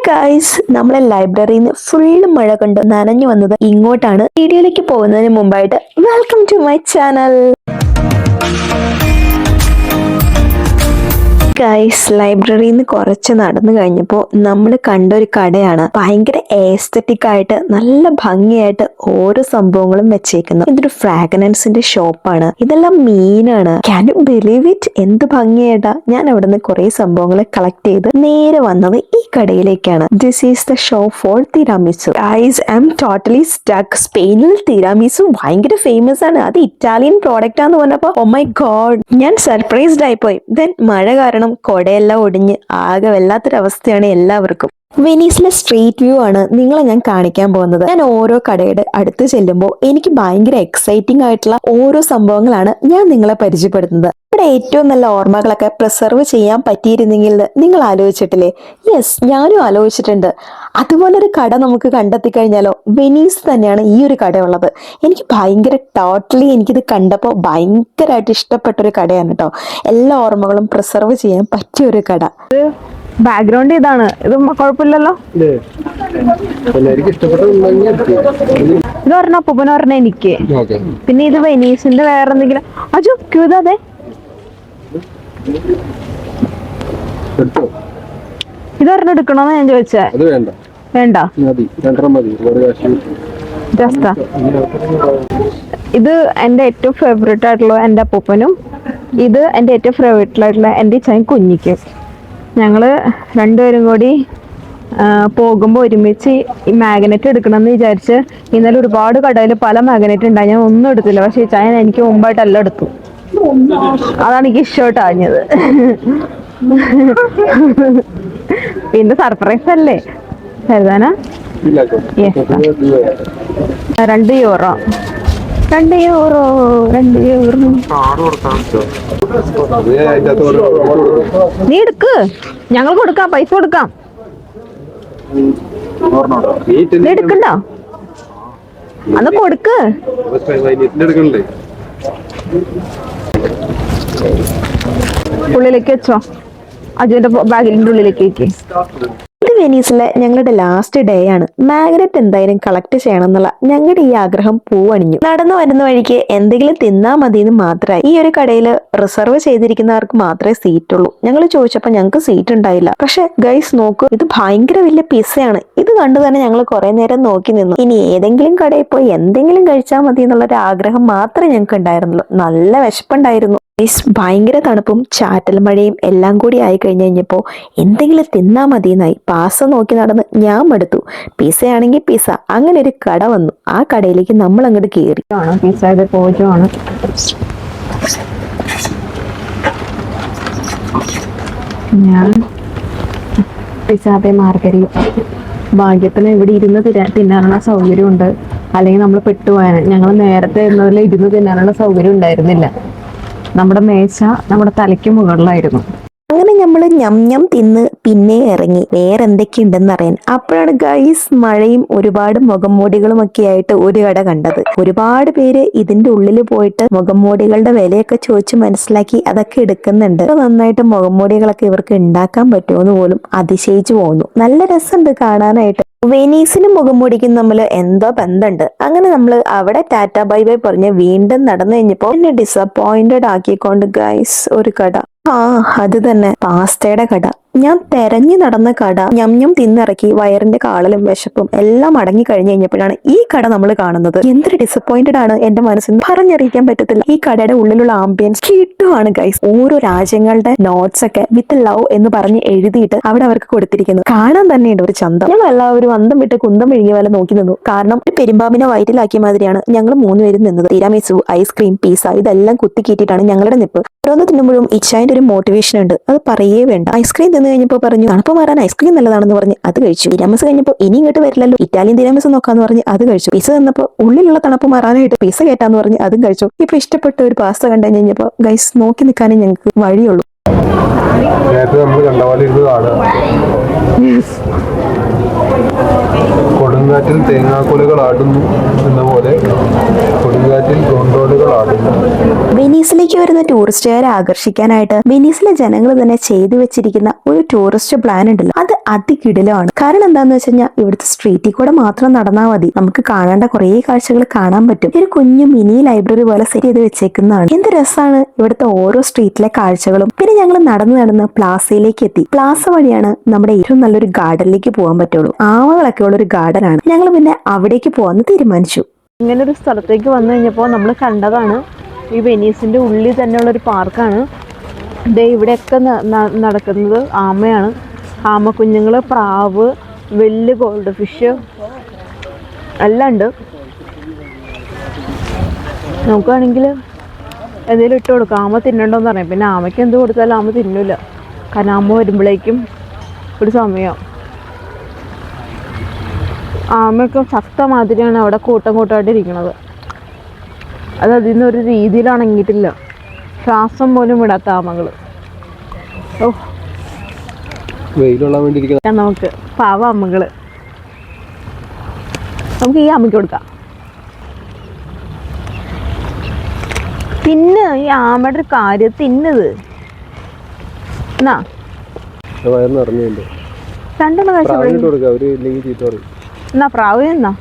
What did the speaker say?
Guys, നമ്മളെ ലൈബ്രറിയിൽ നിന്ന് ഫുള്ള് മഴ കൊണ്ട് നനഞ്ഞു വന്നത് ഇങ്ങോട്ടാണ്. വീഡിയോയിലേക്ക് പോകുന്നതിന് മുമ്പായിട്ട് welcome to my channel. Guys, ലൈബ്രറിയിൽ നിന്ന് കുറച്ച് നടന്നു കഴിഞ്ഞപ്പോൾ നമ്മൾ കണ്ട ഒരു കടയാണ്. ഭയങ്കര എസ്തെറ്റിക് ആയിട്ട് നല്ല ഭംഗിയായിട്ട് ഓരോ സംഭവങ്ങളും വെച്ചേക്കുന്നു. ഇതൊരു ഫ്രാഗ്രൻസിന്റെ ഷോപ്പാണ്. ഇതെല്ലാം മീനാണ്. Can you believe it? എന്ത് ഭംഗിയായിട്ടാ. ഞാൻ അവിടെ നിന്ന് കുറെ സംഭവങ്ങൾ കളക്ട് ചെയ്ത് നേരെ വന്നത് ഈ കടയിലേക്കാണ്. This is the shop for tiramisu. Guys, I am totally stuck. സ്പെയിനിൽ തിരാമിസു ഭയങ്കര ഫേമസ് ആണ്. അത് ഇറ്റാലിയൻ പ്രോഡക്റ്റ് ആന്ന് പറഞ്ഞപ്പോ ഓ മൈ ഗോഡ്, ഞാൻ സർപ്രൈസ്ഡ് ആയിപ്പോയി. ദെൻ മഴ കാരണം കൊടയെല്ലാം ഒടിഞ്ഞ് ആകെ വല്ലാത്തൊരവസ്ഥയാണ് എല്ലാവർക്കും. വെനീസിലെ സ്ട്രീറ്റ് വ്യൂ ആണ് നിങ്ങളെ ഞാൻ കാണിക്കാൻ പോകുന്നത്. ഞാൻ ഓരോ കടയുടെ അടുത്ത് ചെല്ലുമ്പോൾ എനിക്ക് ഭയങ്കര എക്സൈറ്റിംഗ് ആയിട്ടുള്ള ഓരോ സംഭവങ്ങളാണ് ഞാൻ നിങ്ങളെ പരിചയപ്പെടുത്തുന്നത്. ഇവിടെ ഏറ്റവും നല്ല ഓർമ്മകളൊക്കെ പ്രിസർവ് ചെയ്യാൻ പറ്റിയിരുന്നെങ്കിൽ നിങ്ങൾ ആലോചിച്ചിട്ടില്ലേ? യെസ്, ഞാനും ആലോചിച്ചിട്ടുണ്ട്. അതുപോലൊരു കട നമുക്ക് കണ്ടെത്തി കഴിഞ്ഞാലോ? വെനീസ് തന്നെയാണ് ഈ ഒരു കട ഉള്ളത്. എനിക്ക് എനിക്കിത് കണ്ടപ്പോൾ ഭയങ്കരമായിട്ട് ഇഷ്ടപ്പെട്ടൊരു കടയാണ് കേട്ടോ. എല്ലാ ഓർമ്മകളും പ്രിസർവ് ചെയ്യാൻ പറ്റിയ ഒരു കട. ബാക്ക്ഗ്രൗണ്ട് ഇതാണ്. ഇത് കുഴപ്പമില്ലല്ലോ. ഇത് പറഞ്ഞ അപ്പൂപ്പന് പറഞ്ഞ എനിക്ക്. പിന്നെ ഇത് വെനീസിന്റെ വേറെ എന്തെങ്കിലും അജു ക്യൂതേ ഇത് പറഞ്ഞ എടുക്കണോന്ന് ഞാൻ ചോദിച്ചേ. വേണ്ട, ഇത് എന്റെ ഏറ്റവും ഫേവറേറ്റ് ആയിട്ടുള്ള എന്റെ അപ്പൂപ്പനും ഇത് എന്റെ ഏറ്റവും ഫേവറേറ്റ് ആയിട്ടുള്ള എന്റെ ചായ കുഞ്ഞിക്കും. ഞങ്ങള് രണ്ടുപേരും കൂടി പോകുമ്പോൾ ഒരുമിച്ച് ഈ മാഗ്നറ്റ് എടുക്കണമെന്ന് വിചാരിച്ച് ഇന്നലെ ഒരുപാട് കടയിൽ പല മാഗ്നറ്റ് ഉണ്ടായി. ഞാൻ ഒന്നും എടുത്തില്ല. പക്ഷെ ഈ ചായ എനിക്ക് മുമ്പായിട്ട് എല്ലാം എടുത്തു. അതാണ് എനിക്ക് ഇഷ്ടമായിട്ടാഞ്ഞത്. പിന്നെ സർപ്രൈസ് അല്ലേ സരിതാന. 2 യൂറോ. നീ എടുക്ക്, ഞങ്ങൾ കൊടുക്കാം, പൈസ കൊടുക്കാം. നീ എടുക്കണ്ടോ? അന്ന് കൊടുക്ക്. ഉള്ളിലേക്ക് വെച്ചോ. അജുവിന്റെ ബാഗിലിന്റെ ഉള്ളിലേക്ക് വെക്ക്. ഇത് വെനീസിലെ ഞങ്ങളുടെ ലാസ്റ്റ് ഡേ ആണ്. മാഗ്നറ്റ് എന്തായാലും കളക്ട് ചെയ്യണം എന്നുള്ള ഞങ്ങളുടെ ഈ ആഗ്രഹം പൂവണിഞ്ഞു. നടന്നു വരുന്ന വഴിക്ക് എന്തെങ്കിലും തിന്നാ മതി എന്ന് മാത്രമായി. ഈ ഒരു കടയിൽ റിസർവ് ചെയ്തിരിക്കുന്നവർക്ക് മാത്രമേ സീറ്റ് ഉള്ളൂ. ഞങ്ങൾ ചോദിച്ചപ്പോൾ ഞങ്ങൾക്ക് സീറ്റ് ഉണ്ടായില്ല. പക്ഷെ ഗൈസ് നോക്കൂ, ഇത് ഭയങ്കര വലിയ പിസയാണ്. ഇത് കണ്ടു തന്നെ ഞങ്ങൾ കുറെ നേരം നോക്കി നിന്നു. ഇനി ഏതെങ്കിലും കടയിൽ പോയി എന്തെങ്കിലും കഴിച്ചാൽ മതി എന്നുള്ളൊരു ആഗ്രഹം മാത്രമേ ഞങ്ങൾക്ക് ഉണ്ടായിരുന്നുള്ളൂ. നല്ല വിശപ്പുണ്ടായിരുന്നു. ഭയങ്കര തണുപ്പും ചാറ്റൽ മഴയും എല്ലാം കൂടി ആയി കഴിഞ്ഞപ്പോൾ എന്തെങ്കിലും തിന്നാ മതിയെന്നായി. പാസ നോക്കി നടന്ന് ഞാൻ മടുത്തു. പിസ ആണെങ്കിൽ പിസ. അങ്ങനെ ഒരു കട വന്നു. ആ കടയിലേക്ക് നമ്മൾ അങ്ങോട്ട് കയറി. ഞാൻ പിസാതെ മാർഗരി. ഭാഗ്യത്തിന് ഇവിടെ ഇരുന്ന് തിന്നാനുള്ള സൗകര്യമുണ്ട്. അല്ലെങ്കിൽ നമ്മൾ പെട്ടുപോയാണ്. ഞങ്ങൾ നേരത്തെ ഇരുന്നതിൽ ഇരുന്ന് തിന്നാനുള്ള സൗകര്യം ഉണ്ടായിരുന്നില്ല. നമ്മുടെ മേശ നമ്മുടെ തലയ്ക്ക് മുകളിലായിരുന്നു. അങ്ങനെ നമ്മൾ ഞം തിന്ന് പിന്നെ ഇറങ്ങി വേറെ എന്തൊക്കെയുണ്ടെന്ന് അറിയാൻ. അപ്പോഴാണ് ഗൈസ് മഴയും ഒരുപാട് മുഖംമൂടികളും ഒക്കെ ആയിട്ട് ഒരു കട കണ്ടത്. ഒരുപാട് പേര് ഇതിന്റെ ഉള്ളിൽ പോയിട്ട് മുഖംമൂടികളുടെ വിലയൊക്കെ ചോദിച്ച് മനസ്സിലാക്കി അതൊക്കെ എടുക്കുന്നുണ്ട്. നന്നായിട്ട് മുഖംമൂടികളൊക്കെ ഇവർക്ക് ഉണ്ടാക്കാൻ പറ്റുമെന്ന് പോലും അതിശയിച്ചു പോകുന്നു. നല്ല രസമുണ്ട് കാണാനായിട്ട്. വെനീസിനും മുഖംമൂടിക്കും നമ്മൾ എന്തോ ബന്ധമുണ്ട്. അങ്ങനെ നമ്മൾ അവിടെ ടാറ്റ ബൈ ബൈ പറഞ്ഞ് വീണ്ടും നടന്നു കഴിഞ്ഞപ്പോൾ എന്നെ ഡിസപ്പോയിന്റഡ് ആക്കിക്കൊണ്ട് ഗൈസ് ഒരു കട. അത് തന്നെ, പാസ്തയുടെ കട. ഞാൻ തെരഞ്ഞു നടന്ന കട. ഞം തിന്നിറക്കി വയറിന്റെ കാളലും വിശപ്പും എല്ലാം അടങ്ങി കഴിഞ്ഞു കഴിഞ്ഞപ്പോഴാണ് ഈ കട നമ്മൾ കാണുന്നത്. എന്തൊരു ഡിസപ്പോയിന്റഡ് ആണ് എന്റെ മനസ്സിന് പറഞ്ഞറിയിക്കാൻ പറ്റത്തില്ല. ഈ കടയുടെ ഉള്ളിലുള്ള ആംബിയൻസ് കിട്ടുവാണ് ഗൈസ്. ഓരോ രാജ്യങ്ങളുടെ നോട്ട്സ് ഒക്കെ വിത്ത് ലവ് എന്ന് പറഞ്ഞ് എഴുതിയിട്ട് അവിടെ അവർക്ക് കൊടുത്തിരിക്കുന്നു. കാണാൻ തന്നെയുണ്ട് ഒരു ചന്തം. ഞങ്ങൾ എല്ലാവരും അന്തം വിട്ട് കുന്തം വിഴുങ്ങിയ പോലെ നോക്കി നിന്നു. കാരണം ഒരു പെരുമ്പാമ്പിനെ വയറ്റിലാക്കിയ മാതിരിയാണ് ഞങ്ങൾ 3 പേരും നിന്നത്. തിരാമിസു, ഐസ്ക്രീം, പിസ ഇതെല്ലാം കുത്തിക്കീറ്റിട്ടാണ് ഞങ്ങളുടെ നിപ്പ്. ഓരോന്ന് തിന്നുമ്പോഴും ഇച്ചായന്റെ ഒരു മോട്ടിവേഷൻ ഉണ്ട്. അത് പറയേ വേണ്ട. ഐസ്ക്രീം തിന്നു കഴിഞ്ഞപ്പോൾ പറഞ്ഞു തണുപ്പ് മാറാൻ ഐസ്ക്രീം നല്ലതാണെന്ന് പറഞ്ഞ് അത് കഴിച്ചു. തിരാമിസ് കഴിഞ്ഞപ്പോൾ ഇനി ഇങ്ങോട്ട് വരില്ലല്ലോ, ഇറ്റാലിയൻ തിരാമിസ് നോക്കാന്ന് പറഞ്ഞ് അത് കഴിച്ചു. പിസ തന്നപ്പോൾ ഉള്ളിലുള്ള തണുപ്പ് മാറാനായിട്ട് പിസ കേട്ടാന്ന് പറഞ്ഞ് അതും കഴിച്ചു. ഇപ്പൊ ഇഷ്ടപ്പെട്ട ഒരു പാസ്ത കണ്ടു കഴിഞ്ഞപ്പോൾ ഗൈസ് നോക്കി നിൽക്കാനേ ഞങ്ങൾക്ക് വഴിയുള്ളൂ. കൊടുങ്ങ കൊടുങ്കാറ്റിൽ തേങ്ങാക്കുലകൾ ആടുന്നു എന്ന പോലെ കൊടുങ്കാറ്റിൽ ഗോണ്ടോളുകൾ ആടുന്നു. വെനീസിലേക്ക് വരുന്ന ടൂറിസ്റ്റുകാരെ ആകർഷിക്കാനായിട്ട് വെനീസിലെ ജനങ്ങൾ തന്നെ ചെയ്തു വെച്ചിരിക്കുന്ന ഒരു ടൂറിസ്റ്റ് പ്ലാൻ ഉണ്ടല്ലോ, അത് അതികിടിലമാണ്. കാരണം എന്താന്ന് വെച്ച് കഴിഞ്ഞാൽ ഇവിടുത്തെ സ്ട്രീറ്റിൽ കൂടെ മാത്രം നടന്നാൽ മതി, നമുക്ക് കാണേണ്ട കുറേ കാഴ്ചകൾ കാണാൻ പറ്റും. ഒരു കുഞ്ഞു മിനി ലൈബ്രറി പോലെ സെറ്റ് ചെയ്ത് വെച്ചേക്കുന്നതാണ്. എന്ത് രസമാണ് ഇവിടുത്തെ ഓരോ സ്ട്രീറ്റിലെ കാഴ്ചകളും. പിന്നെ ഞങ്ങൾ നടന്ന് പ്ലാസയിലേക്ക് എത്തി. പ്ലാസ വഴിയാണ് നമ്മുടെ ഏറ്റവും നല്ലൊരു ഗാർഡനിലേക്ക് പോകാൻ പറ്റുള്ളൂ. ആമകളൊക്കെ ഉള്ള ഒരു ഗാർഡൻ ആണ്. ഞങ്ങൾ പിന്നെ അവിടേക്ക് പോകാമെന്ന് തീരുമാനിച്ചു. ഇങ്ങനെ ഒരു സ്ഥലത്തേക്ക് വന്നു കഴിഞ്ഞപ്പോൾ നമ്മൾ കണ്ടതാണ് ഈ വെനീസിൻ്റെ ഉള്ളിൽ തന്നെയുള്ള ഒരു പാർക്കാണ്. ദേ ഇവിടെയൊക്കെ നടക്കുന്നത് ആമയാണ്. ആമ കുഞ്ഞുങ്ങൾ, പ്രാവ്, വലിയ ഗോൾഡ് ഫിഷ് എല്ലാം ഉണ്ട്. നമുക്കാണെങ്കിൽ എന്തെങ്കിലും ഇട്ട് കൊടുക്കാം. ആമ തിന്നണ്ടോന്ന് പറയാം. പിന്നെ ആമയ്ക്ക് എന്ത് കൊടുത്താലും ആമ തിന്നില്ല. കാരണം ആമ വരുമ്പോഴേക്കും ഒരു സമയമാവും. ആമയൊക്കെ ചത്ത മാതിരിയാണ് അവിടെ കൂട്ടം കൂട്ടമായിട്ട് ഇരിക്കുന്നത്. അത് അതിൽ നിന്നൊരു രീതിയിൽ അണങ്ങിയിട്ടില്ല. ശ്വാസം പോലും വിടാത്ത ആമകൾ. ഓ, വെയിലുള്ള വേണ്ടി നമുക്ക് പാവ അമ്മകൾ. നമുക്ക് ഈ അമ്മയ്ക്ക് കൊടുക്കാം. തിന്ന്, ഈ ആമയുടെ ഒരു കാര്യം തിന്നത്. എന്നാ വയറ് നിറഞ്ഞുണ്ട്. രണ്ടെണ്ണം കഴിച്ചു. കൊടുക്കാം, അവര് ഇല്ലെങ്കിൽ ചീത്ത പറയും. എന്നാ പ്രാവ് എന്നാ